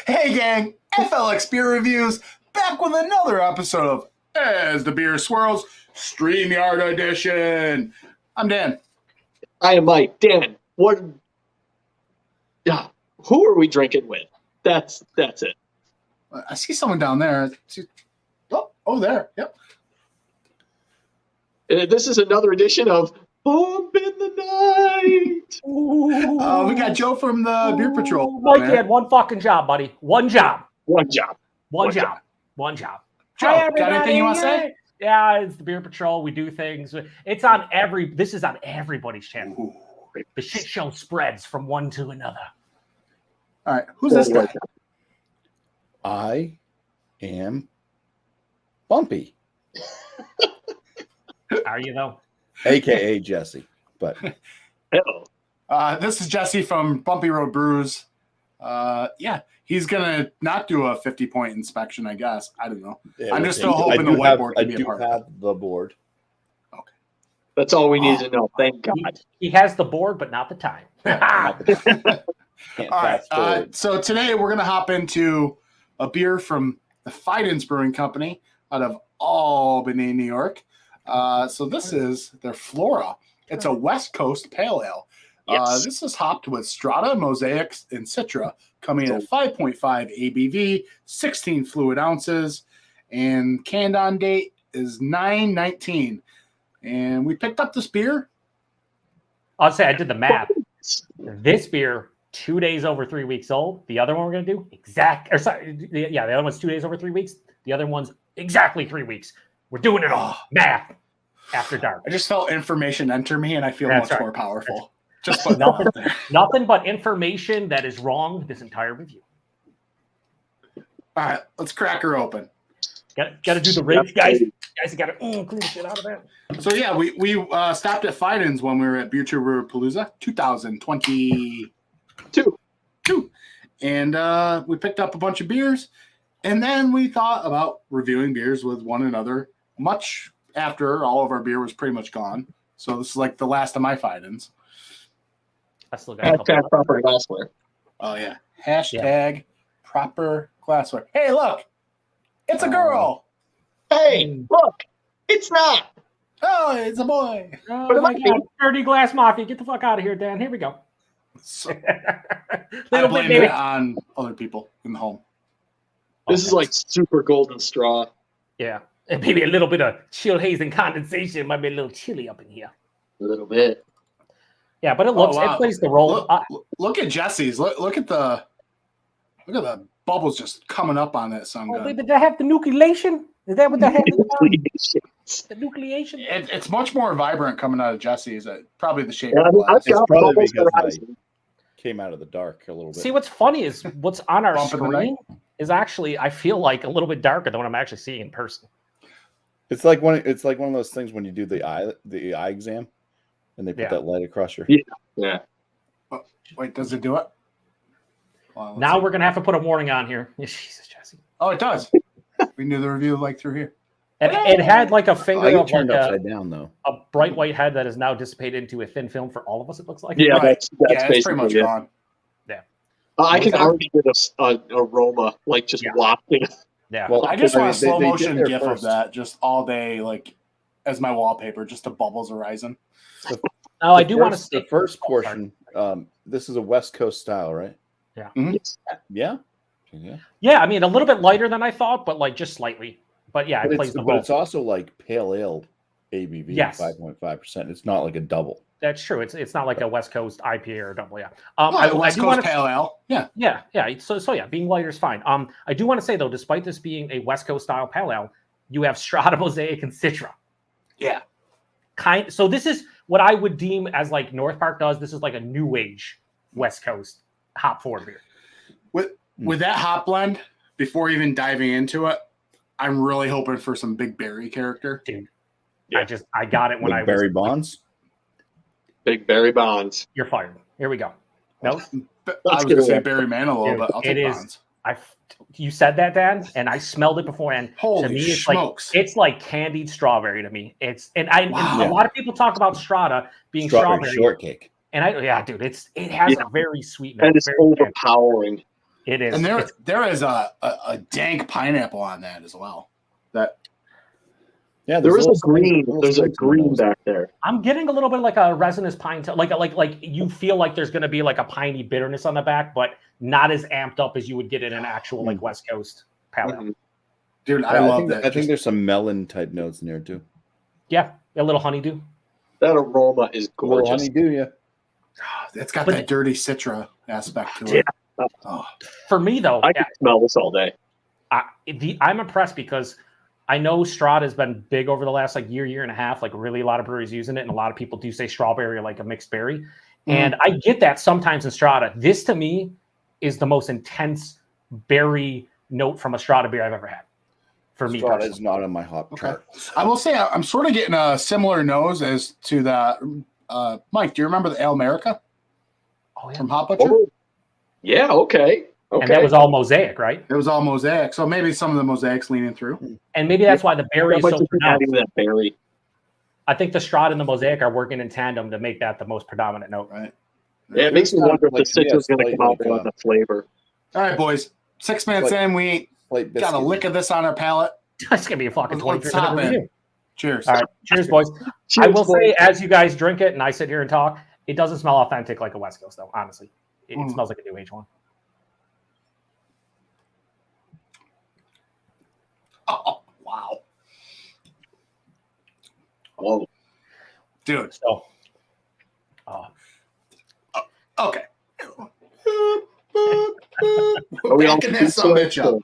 Hey gang, FLX Beer Reviews, back with another episode of As the Beer Swirls, StreamYard Edition. I'm Dan. I am Mike. Dan, what? Yeah, who are we drinking with? That's it. I see someone down there. Oh, there. Yep. This is another edition of Bump in the Night. We got Joe from the Beer Patrol. Mike, you had one fucking job, buddy. One job. One job. Joe, Hi, got anything you want to say? Yeah, it's the Beer Patrol. We do things. It's on this is on everybody's channel. Ooh. The shit show spreads from one to another. All right, who's this guy? I am Bumpy, Are you though? aka Jesse. But Hello. This is Jesse from Bumpy Road Brews. He's gonna not do a 50-point inspection, I guess. I don't know. yeah, I'm just still hoping the whiteboard can be a part of it. I do have the board. That's all we need to know. Thank God. He has the board, but not the time. Can't All right. fast forward. So today we're going to hop into a beer from the Fidens Brewing Company out of Albany, New York. So this is their Flora. It's a West Coast Pale Ale. Yes. This is hopped with Strata, Mosaics, and Citra, coming in at 5.5 ABV, 16 fluid ounces, and canned on date is 9/19. And we picked up this beer. I'll say I did the math. This beer, 2 days over 3 weeks old. The other one we're gonna do the other one's 2 days over 3 weeks. The other one's exactly 3 weeks. We're doing it all. Math after dark. I just felt information enter me, and I feel That's much right. more powerful. Just put Nothing, nothing but information that is wrong this entire review. All right, let's crack her open. Got to do the rigs, guys. Guys, you got to clean the shit out of that. So yeah, we stopped at Fidens when we were at Beer Tour Palooza 2022, and we picked up a bunch of beers, and then we thought about reviewing beers with one another. Much after all of our beer was pretty much gone, so this is like the last of my Fidens. I still got a couple. Hashtag proper glassware. Oh yeah, hashtag proper glassware. Hey, look, it's a girl. Hey, look, it's not. Oh, it's a boy. Oh But it my might be. God, Dirty Glass Mafia, get the fuck out of here, Dan. Here we go. So, I Little bit, blame baby. it on other people in the home. This is like super golden straw. Yeah, and maybe a little bit of chill haze and condensation. Might be a little chilly up in here. A little bit. Yeah, but it looks wow. it plays the role. Look at Jesse's. Look at the bubbles just coming up on that sun gun. Baby, did I have the nucleation? Is that what that had? The nucleation? It's much more vibrant coming out of Jesse's. Probably the shape Yeah, of the glass. I've got probably bubbles because arising. Came out of the dark a little bit. See, what's funny is what's on our Bump in the screen is actually, I feel like, a little bit darker than what I'm actually seeing in person. It's like one of those things when you do the eye exam, and they put Yeah. that light across your. Yeah. Wait, does it do it? Well, let's Now see. we're going to have to put a warning on here. Jesus, Jesse. Oh, it does. We knew the review like through here. And it had like a Oh, finger you of like turned upside down though. a bright white head that is now dissipated into a thin film for all of us, it looks like. Yeah, Right. that's Yeah, it's pretty much basically it. gone. I can Okay. already get a aroma like just Yeah. wafting. Yeah. Well, I just want a they slow did motion their gif of first. that just all day, like as my wallpaper, just the bubbles arising. Now, I do want to The stick first portion. This is a West Coast style, right? Yes. Yeah. Yeah, I mean, a little bit lighter than I thought, but like just slightly. But yeah, it plays the But role. it's also like pale ale ABV, Yes. 5.5%. It's not like a double. That's true. It's not like a West Coast IPA or a double. Yeah. West do Coast wanna- Pale Ale. Yeah. Yeah. So yeah, being lighter is fine. I do want to say though, despite this being a West Coast style pale ale, you have Strata, Mosaic, and Citra. Yeah. So this is what I would deem as like North Park does. This is like a new age West Coast hop forward beer. With that hop blend, before even diving into it, I'm really hoping for some big berry character. Dude, Yeah. I got it when Like I Barry was. Bonds. Big Barry Bonds. You're fired. Here we go. No, But I Let's was going to get say it. Barry Manilow, Dude, but I'll take it is- Bonds. you said that, Dan, and I smelled it before. And Holy to me, it's smokes. like it's like candied strawberry to me. And Wow. a lot of people talk about Strata being Strawberry strawberry, shortcake. and it has Yeah. a very sweet note. And it's very candy. overpowering. It is. And It's- there is a dank pineapple on that as well. That Yeah, There is a little green. little There's a spikes in the green nose. back there. I'm getting a little bit like a resinous pine, like you feel like there's going to be like a piney bitterness on the back, but not as amped up as you would get in an actual like West Coast palate. Mhm. dude, Yeah, I love think, that. I think there's some melon type notes in there too. Yeah, a little honeydew. That aroma is A little gorgeous. honeydew, yeah. It's got But- that dirty citra aspect to it. Oh, For me though, I can smell this all day. I'm impressed because I know Strahd has been big over the last like year and a half. Like really, a lot of breweries using it, and a lot of people do say strawberry or like a mixed berry. And I get that sometimes in Strata. This to me is the most intense berry note from a Strata beer I've ever had. For me, Strata personally. is not on my hop chart. I will say I'm sort of getting a similar nose as to the Mike. Do you remember the Ale America Oh yeah, from Hop Butcher? Oh, yeah. Okay. Okay. and that was all mosaic, right? It was all mosaic, so maybe some of the mosaics leaning through. And maybe that's why the berry How is much so is it pronounced. adding that berry? I think the Strahd and the mosaic are working in tandem to make that the most predominant note. Right. Yeah, it makes me It's wonder if like, the citrus is yeah, going to slight, come out like, more on the flavor. All right, boys. 6 minutes Like- in, we ain't Slight got a biscuit. lick of this on our palate. It's gonna be a fucking Let's 23 minute hop in. review. Cheers. All right, cheers, boys. I Cheers, will boys. say, as you guys drink it and I sit here and talk, it doesn't smell authentic like a West Coast, though. Honestly, it smells like a New Age one. Oh, wow, Whoa. dude. So, Okay. Are we all Backing that son of a bitch up. so-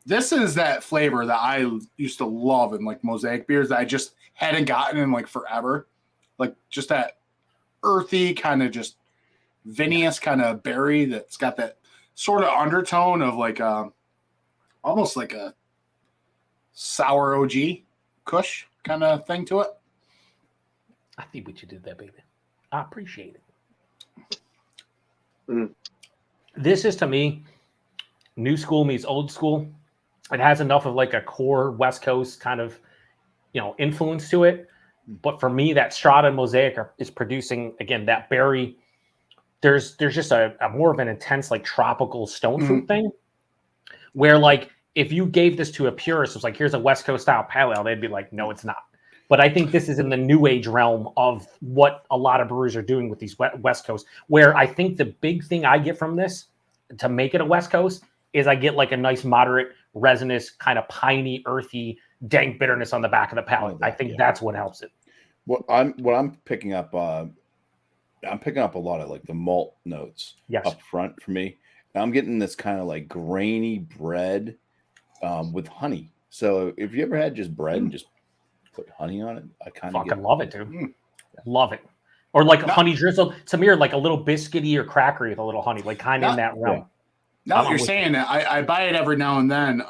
This is that flavor that I used to love in like mosaic beers that I just hadn't gotten in like forever. Like just that earthy kind of just vinous kind of berry that's got that sort of undertone of like almost like a sour OG Kush kind of thing to it. I think what you did there, baby. I appreciate it. Mm. This is to me, new school meets old school. It has enough of like a core West Coast kind of, influence to it. But for me, that Strata and Mosaic is producing again that berry. There's just a more of an intense like tropical stone fruit thing, where like if you gave this to a purist, it's like here's a West Coast style pale ale, they'd be like, no, it's not. But I think this is in the new age realm of what a lot of brewers are doing with these West Coast, where I think the big thing I get from this to make it a West Coast is I get like a nice moderate resinous kind of piney, earthy, dank bitterness on the back of the palate. I think that's what helps it. What I'm picking up, I'm picking up a lot of like the malt notes Yes. up front for me. And I'm getting this kind of like grainy bread with honey. So if you ever had just bread and just put honey on it, I kind of Fucking love it, dude. Love it. Or like a honey drizzle. Samir, like a little biscuity or crackery with a little honey, like kind of in that realm. Now I'm that you're with saying that, I buy it every now and then.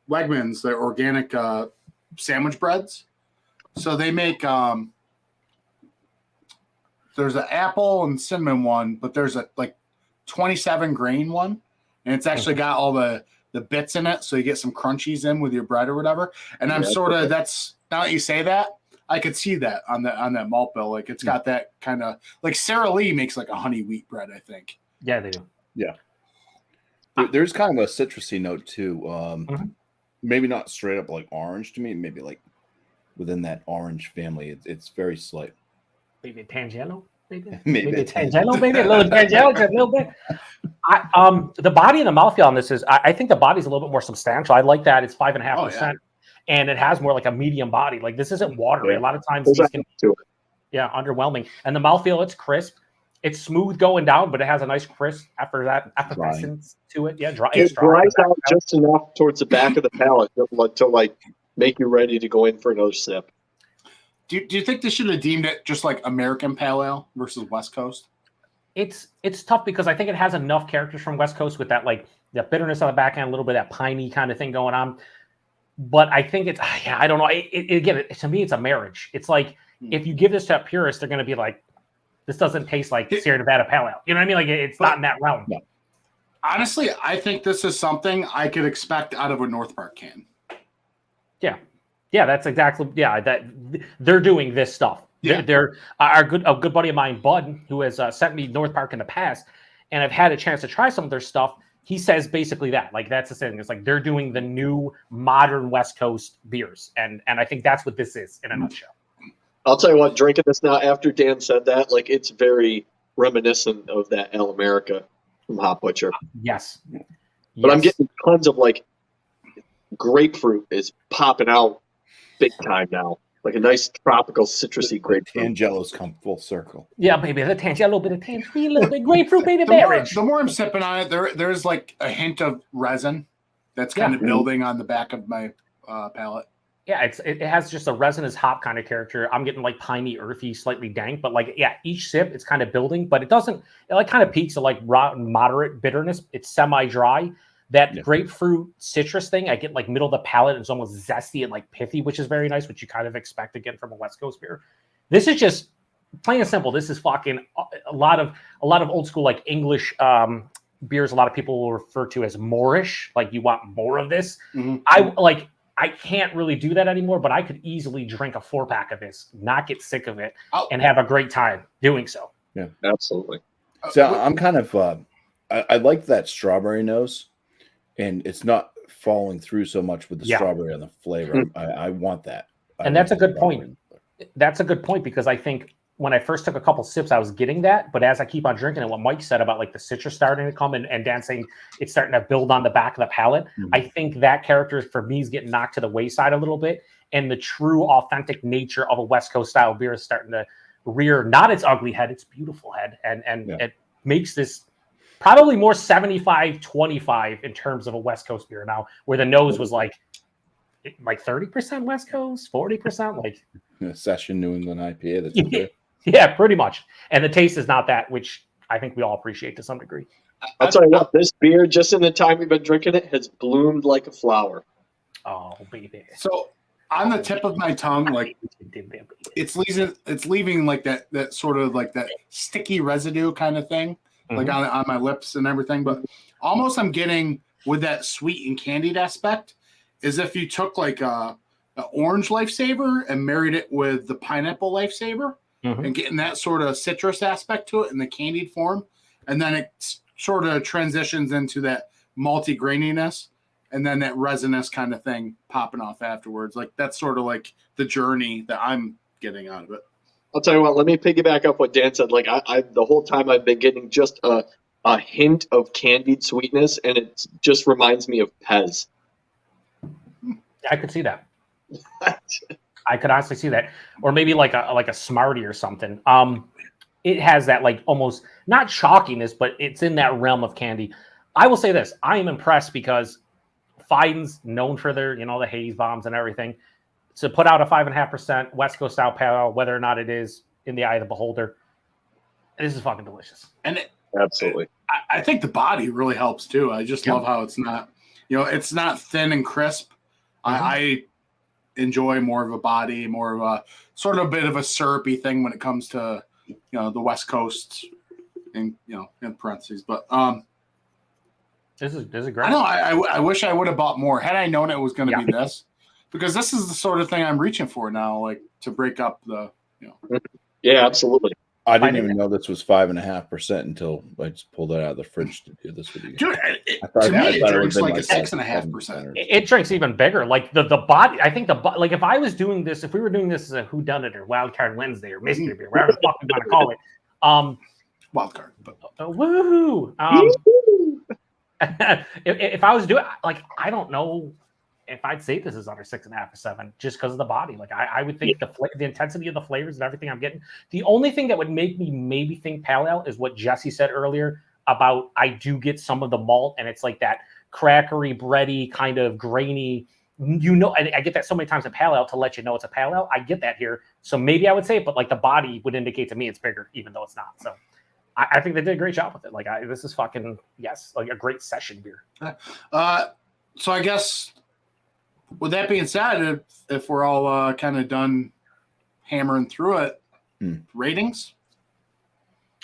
Wegmans, their organic sandwich breads. So they make there's an apple and cinnamon one, but there's a like 27 grain one, and it's actually got all the bits in it, so you get some crunchies in with your bread or whatever. And I'm sort of that's now that you say that, I could see that on that malt bill. Like it's got that kind of like Sara Lee makes like a honey wheat bread, I think. Yeah, they do. There's kind of a citrusy note too. Maybe not straight up like orange to me. Maybe like within that orange family, it's very slight. Maybe a Tangelo, maybe. Maybe Maybe a a Tangelo, maybe a little Tangelo, just a little bit. The body and the mouthfeel on this is, I think the body's a little bit more substantial. I like that. It's 5.5%, and it has more like a medium body. Like this isn't watery. Yeah. A lot of times There's these that can, to it. yeah, underwhelming. And the mouthfeel, it's crisp. It's smooth going down, but it has a nice crisp effervescence to it. Yeah, dry. It It's dry. dries out just enough towards the back of the palate to like make you ready to go in for another sip. Do you think they should have deemed it just like American Pale Ale versus West Coast? It's tough because I think it has enough characters from West Coast with that like that bitterness on the back end, a little bit of that piney kind of thing going on. But I think it's I don't know. Again, to me, it's a marriage. It's like if you give this to a purist, they're going to be like, this doesn't taste like Sierra Nevada Pale Ale. You know what I mean? Like it's not in that realm. No. Honestly, I think this is something I could expect out of a North Park can. Yeah, that's exactly that they're doing this stuff. Yeah. They're a good buddy of mine, Bud, who has sent me North Park in the past. and I've had a chance to try some of their stuff. He says basically that, like, that's the thing. It's like they're doing the new modern West Coast beers, and I think that's what this is in a nutshell. I'll tell you what, drinking this now after Dan said that, like, it's very reminiscent of that El America from Hop Butcher. Yes. But I'm getting tons of, like, grapefruit is popping out big time now. Like a nice tropical citrusy grapefruit. Tangelos come full circle. Yeah, baby. The tangy, a little bit of tangerine, a little bit of grapefruit, baby, The more, beverage. the more I'm sipping on it, there's like a hint of resin that's kind of building on the back of my palate. Yeah, it has just a resinous hop kind of character. I'm getting like piney, earthy, slightly dank, but like, yeah, each sip it's kind of building, but it doesn't. It like kind of peaks at like moderate bitterness. It's semi-dry. That grapefruit citrus thing, I get like middle of the palate. And it's almost zesty and like pithy, which is very nice, which you kind of expect again from a West Coast beer. This is just plain and simple. This is fucking a lot of old school like English beers. A lot of people will refer to as Moorish. Like you want more of this. Mm-hmm. I can't really do that anymore, but I could easily drink a 4-pack of this, not get sick of it, and have a great time doing so. Yeah, absolutely. So I'm kind of I like that strawberry nose, and it's not falling through so much with the strawberry on the flavor. I want that. And that's a good point. That's a good point because I think when I first took a couple sips, I was getting that. But as I keep on drinking, and what Mike said about like the citrus starting to come and Dan saying it's starting to build on the back of the palate, I think that character for me is getting knocked to the wayside a little bit. And the true authentic nature of a West Coast style beer is starting to rear not its ugly head, its beautiful head. And it makes this probably more 75-25 in terms of a West Coast beer now, where the nose was like 30% West Coast, 40%, like Session New England IPA. That's yeah, pretty much. And the taste is not that, which I think we all appreciate to some degree. I'll tell you what, this beer, just in the time we've been drinking it, has bloomed like a flower. Oh, baby. So on the tip of my tongue, like it's leaving like that sort of like that sticky residue kind of thing, like on my lips and everything. But almost I'm getting with that sweet and candied aspect is if you took like a orange Lifesaver and married it with the pineapple Lifesaver and getting that sort of citrus aspect to it in the candied form. And then it sort of transitions into that malty graininess and then that resinous kind of thing popping off afterwards. Like that's sort of like the journey that I'm getting out of it. I'll tell you what, let me piggyback up what Dan said. Like I the whole time I've been getting just a hint of candied sweetness, and it just reminds me of Pez. I could see that. I could honestly see that, or maybe like a Smartie or something. It has that like almost not chalkiness, but it's in that realm of candy. I will say this: I am impressed because Fiden's known for their the haze bombs and everything. To put out a 5.5% West Coast style pale ale, whether or not it is in the eye of the beholder, this is fucking delicious. And absolutely, I think the body really helps too. I just love how it's not, it's not thin and crisp. I enjoy more of a body, more of a sort of a bit of a syrupy thing when it comes to, the West Coast in parentheses. But this is great. I know. I wish I would have bought more had I known it was going to be this, because this is the sort of thing I'm reaching for now, like to break up the, Yeah, absolutely. I didn't even know this was 5.5% until I just pulled it out of the fridge to do this with you. Dude, to me it drinks like a 6.5%. It drinks even bigger. Like the body, I think like if I was doing this, if we were doing this as a Whodunit or Wildcard Wednesday or Mystery Beer, whatever the fuck we want to call it, Wildcard. But woohoo! If I was doing like, I don't know if I'd say this is under 6.5 or 7, just because of the body. Like I would think the intensity of the flavors and everything I'm getting. The only thing that would make me maybe think pale ale is what Jesse said earlier about I do get some of the malt, and it's like that crackery, bready, kind of grainy. I get that so many times in pale ale to let you know it's a pale ale. I get that here, so maybe I would say it, but like the body would indicate to me it's bigger, even though it's not. So I think they did a great job with it. Like this is fucking like a great session beer. So I guess. With that being said, if we're all kind of done hammering through it, ratings?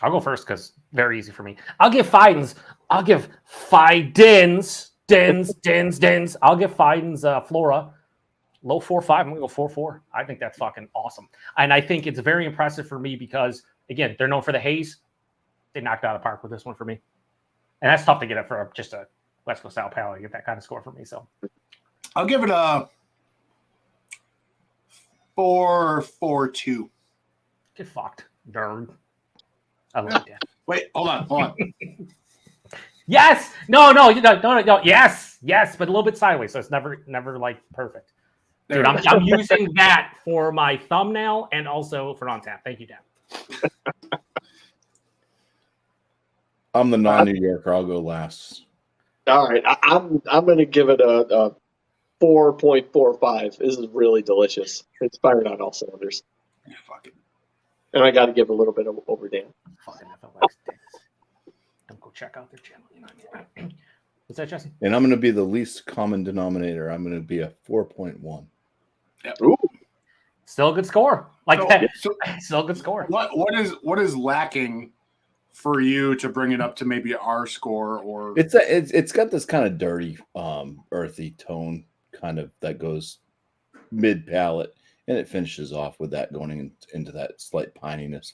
I'll go first because very easy for me. I'll give Fiden's. I'll give Fiden's. I'll give Fiden's Flora low 4.5. I'm going to go 4.4. I think that's fucking awesome. And I think it's very impressive for me because, again, they're known for the haze. They knocked it out of the park with this one for me. And that's tough to get it for just a West Coast style pale to get that kind of score for me. So I'll give it a 4.42. get fucked, nerd. I like that. Wait, hold on. Yes, no, yes, but a little bit sideways, so it's never like perfect. Dude, I'm using that for my thumbnail and also for on tap. Thank you, Dan. I'm the non-New Yorker. I'll go last. All right, I'm going to give it a 4.45. This is really delicious. It's firing on all cylinders. Yeah, fuck it. And I got to give a little bit over Dan. Fucking FLX dicks. Don't go check out their channel. You know what I mean? What's that, Jesse? And I'm going to be the least common denominator. I'm going to be a 4.1. Ooh. Still a good score. Like So- that. so Still a good score. what is lacking for you to bring it up to maybe our score? Or It's got this kind of dirty, earthy tone, kind of that goes mid palate, and it finishes off with that going into that slight pininess.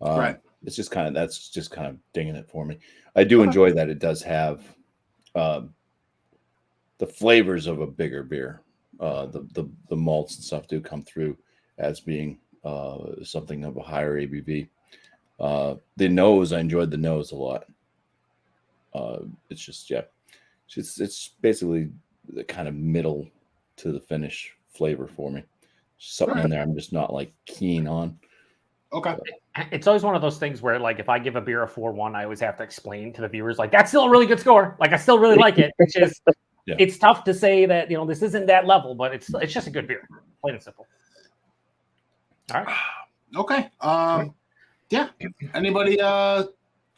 Right. It's just kind of dinging it for me. I do enjoy that it does have the flavors of a bigger beer. The malts and stuff do come through as being something of a higher ABV. The nose, I enjoyed the nose a lot. It's just, yeah, it's basically the kind of middle to the finish flavor for me. Something in there I'm just not like keen on. okay. It's always one of those things where, like, if I give a beer a 4.1, I always have to explain to the viewers, like, that's still a really good score. Like, I still really like it. It's just, Yeah. it's tough to say that, this isn't that level, but it's just a good beer. Plain and simple. All right. Okay. Yeah. Anybody got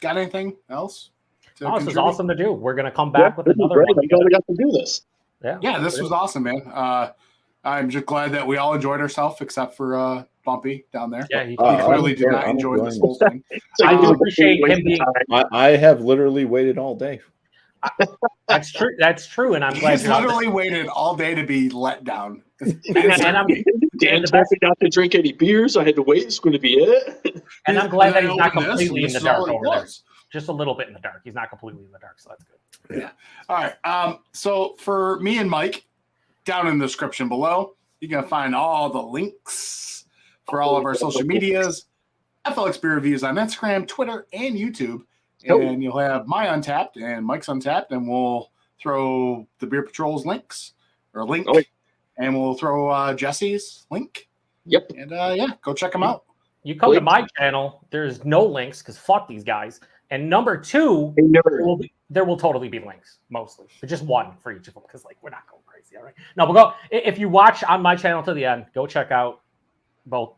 anything else? to Oh, this is contribute? awesome to do. We're going to come back with This is another great. one. I'm glad we got to do this. Yeah, this was awesome, man. I'm just glad that we all enjoyed ourselves, except for Bumpy down there. Yeah, He I'm clearly did not enjoying enjoy this this. whole thing. It's like I do a appreciate waste him of being- time. I have literally waited all day. That's true. That's true. And I'm glad He's you're not literally waited all day to be let down. and I'm Dan the told best- me not to drink any beer, so I had to wait. It's going to be it. and I'm glad that he's not Open this, completely in this the is all dark it over there. was. Just a little bit in the dark. He's not completely in the dark, so that's good. All right. So for me and Mike, down in the description below, you're going to find all the links for all of our social medias, FLX Beer Reviews on Instagram, Twitter, and YouTube. And you'll have my Untapped and Mike's Untapped, and we'll throw the Beer Patrol's link, Oh, yeah. and we'll throw Jesse's link. Yep. And yeah, go check them out. You come to Please. my channel, there's no links because fuck these guys. And number two, Hey, nerd. there will totally be links, mostly. But just one for each of them because, like, we're not going crazy, all right? No, but go if you watch on my channel to the end, go check out both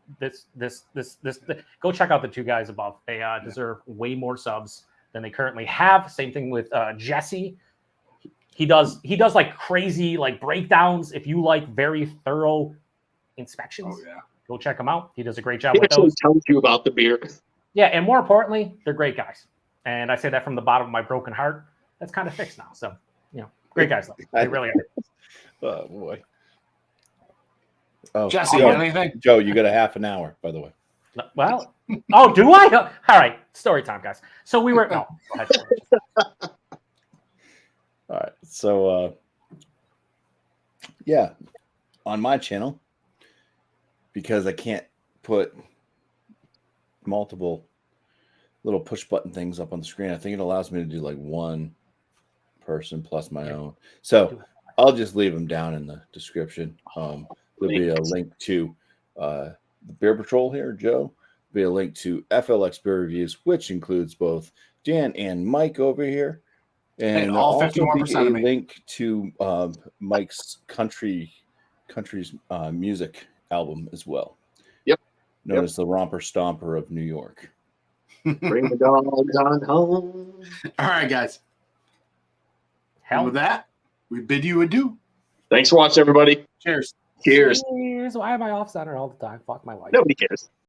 go check out the two guys above. They deserve way more subs than they currently have. Same thing with Jesse. He does like crazy like breakdowns. If you like very thorough inspections, Oh, yeah. go check him out. He does a great job He with actually those. tells you about the beer. Yeah, and more importantly, they're great guys. And I say that from the bottom of my broken heart. That's kind of fixed now. So, great guys though. They really are. Oh boy. Oh, Jesse, Joe, anything? Joe, you got a half an hour, by the way. Well, oh, do I? All right, story time, guys. So we were no. All right. So yeah, on my channel, because I can't put multiple little push button things up on the screen, I think it allows me to do like one person plus my own. So I'll just leave them down in the description. There'll be a link to the Beer Patrol here, Joe. There'll be a link to FLX Beer Reviews, which includes both Dan and Mike over here. And And all there'll also 51% be a of me. link to Mike's country's music album as well. Yep. Known as the Romper Stomper of New York. Bring the dogs on home. All right, guys. And Hell, with that, we bid you adieu. Thanks for watching, everybody. Cheers. Cheers. Cheers. Why am I off center all the time? Fuck my life. Nobody cares.